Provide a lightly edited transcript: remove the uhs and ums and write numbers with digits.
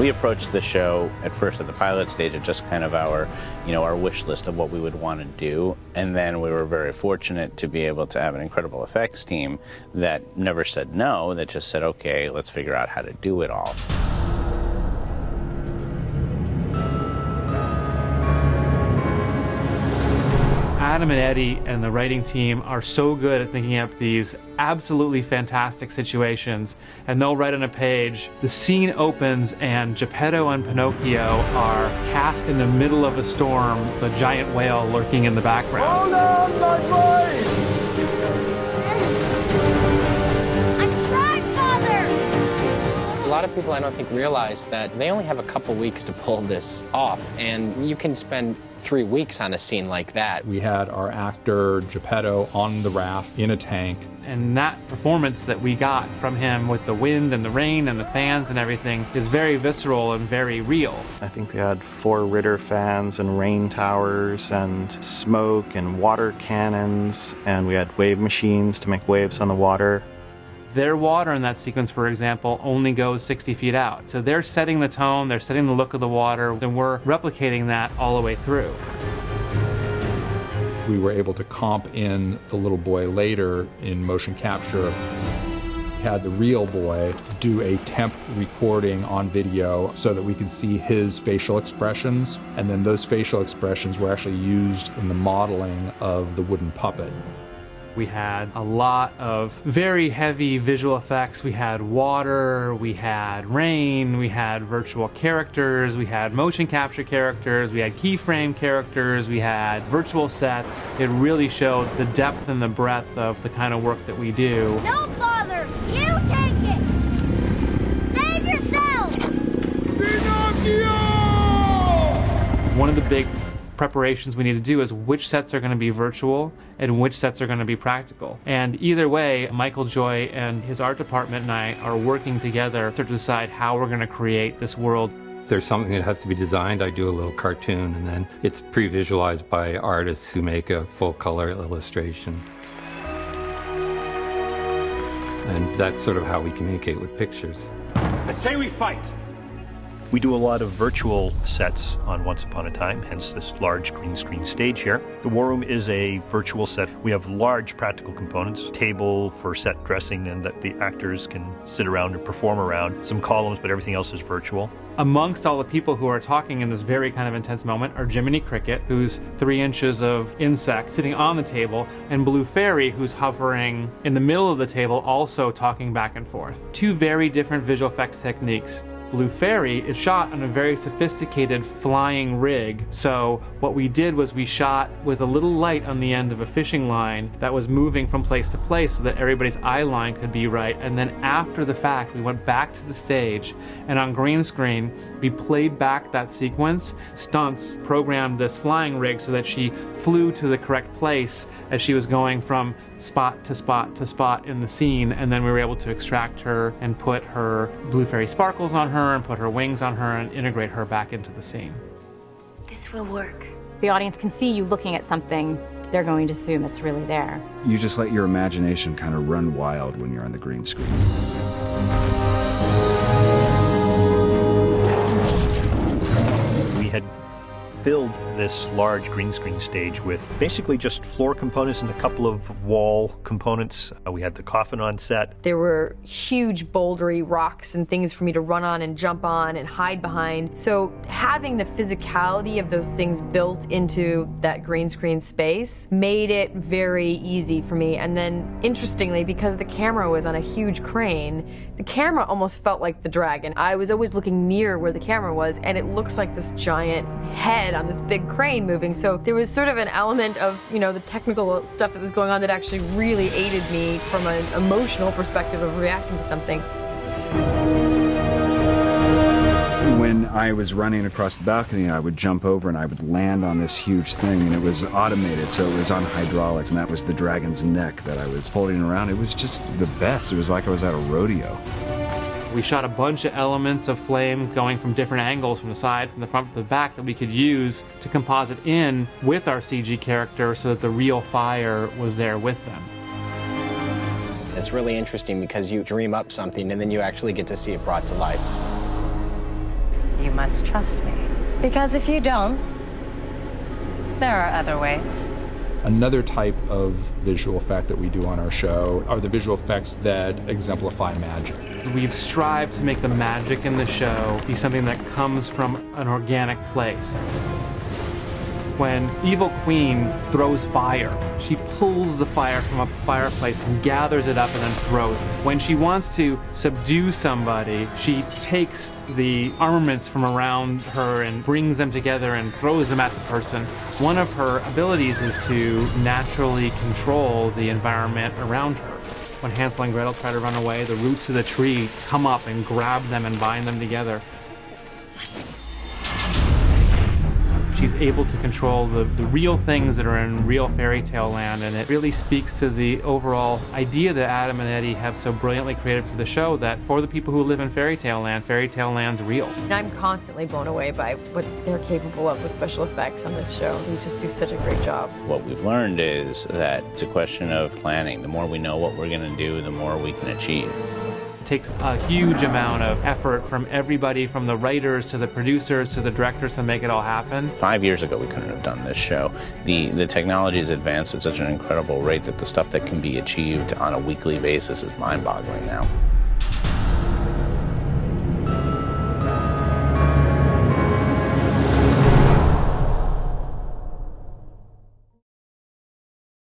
We approached the show at first at the pilot stage at just kind of our, our wish list of what we would want to do. And then we were very fortunate to be able to have an incredible effects team that never said no, that just said, okay, let's figure out how to do it all. Adam and Eddie and the writing team are so good at thinking up these absolutely fantastic situations, and they'll write on a page, the scene opens and Geppetto and Pinocchio are cast in the middle of a storm, the giant whale lurking in the background. Hold on, my boy! I'm trying, Father! A lot of people, I don't think, realize that they only have a couple weeks to pull this off, and you can spend 3 weeks on a scene like that. We had our actor Geppetto on the raft in a tank. And that performance that we got from him with the wind and the rain and the fans and everything is very visceral and very real. I think we had 4 Ritter fans and rain towers and smoke and water cannons, and we had wave machines to make waves on the water. Their water in that sequence, for example, only goes 60 feet out. So they're setting the tone, they're setting the look of the water, and we're replicating that all the way through. We were able to comp in the little boy later in motion capture. Had the real boy do a temp recording on video so that we could see his facial expressions, and then those facial expressions were actually used in the modeling of the wooden puppet. We had a lot of very heavy visual effects. We had water, we had rain, we had virtual characters, we had motion capture characters, we had keyframe characters, we had virtual sets. It really showed the depth and the breadth of the kind of work that we do. No, Father! You take it! Save yourself! Pinocchio! One of the big preparations we need to do is which sets are going to be virtual and which sets are going to be practical. And either way, Michael Joy and his art department and I are working together to decide how we're going to create this world. If there's something that has to be designed, I do a little cartoon, and then it's pre-visualized by artists who make a full-color illustration. And that's sort of how we communicate with pictures. I say we fight! We do a lot of virtual sets on Once Upon a Time, hence this large green screen stage here. The War Room is a virtual set. We have large practical components, table for set dressing and that the actors can sit around and perform around, some columns, but everything else is virtual. Amongst all the people who are talking in this very kind of intense moment are Jiminy Cricket, who's 3 inches of insect sitting on the table, and Blue Fairy, who's hovering in the middle of the table, also talking back and forth. 2 very different visual effects techniques. Blue Fairy is shot on a very sophisticated flying rig. So what we did was we shot with a little light on the end of a fishing line that was moving from place to place so that everybody's eye line could be right. And then after the fact, we went back to the stage, and on green screen, we played back that sequence. Stunts programmed this flying rig so that she flew to the correct place as she was going from spot to spot to spot in the scene, and then we were able to extract her and put her Blue Fairy sparkles on her and put her wings on her and integrate her back into the scene. This will work. The audience can see you looking at something, they're going to assume it's really there. You just let your imagination kind of run wild when you're on the green screen. We had filled this large green screen stage with basically just floor components and a couple of wall components. We had the coffin on set. There were huge bouldery rocks and things for me to run on and jump on and hide behind. So having the physicality of those things built into that green screen space made it very easy for me. And then interestingly, because the camera was on a huge crane, the camera almost felt like the dragon. I was always looking near where the camera was, and it looks like this giant head on this big crane moving. So there was sort of an element of, the technical stuff that was going on that actually really aided me from an emotional perspective of reacting to something. When I was running across the balcony, I would jump over and I would land on this huge thing, and it was automated, so it was on hydraulics, and that was the dragon's neck that I was holding around. It was just the best. It was like I was at a rodeo. We shot a bunch of elements of flame going from different angles, from the side, from the front, from the back, that we could use to composite in with our CG character so that the real fire was there with them. It's really interesting because you dream up something and then you actually get to see it brought to life. must trust me. Because if you don't, there are other ways. Another type of visual effect that we do on our show are the visual effects that exemplify magic. We've strived to make the magic in the show be something that comes from an organic place. When Evil Queen throws fire, she pulls the fire from a fireplace and gathers it up and then throws it. When she wants to subdue somebody, she takes the armaments from around her and brings them together and throws them at the person. One of her abilities is to naturally control the environment around her. When Hansel and Gretel try to run away, the roots of the tree come up and grab them and bind them together. She's able to control the real things that are in real fairy tale land, and it really speaks to the overall idea that Adam and Eddie have so brilliantly created for the show, that for the people who live in fairy tale land's real. And I'm constantly blown away by what they're capable of with special effects on this show. They just do such a great job. What we've learned is that it's a question of planning. The more we know what we're going to do, the more we can achieve. Takes a huge amount of effort from everybody, from the writers to the producers to the directors, to make it all happen. 5 years ago, we couldn't have done this show. The technology has advanced at such an incredible rate that the stuff that can be achieved on a weekly basis is mind-boggling now.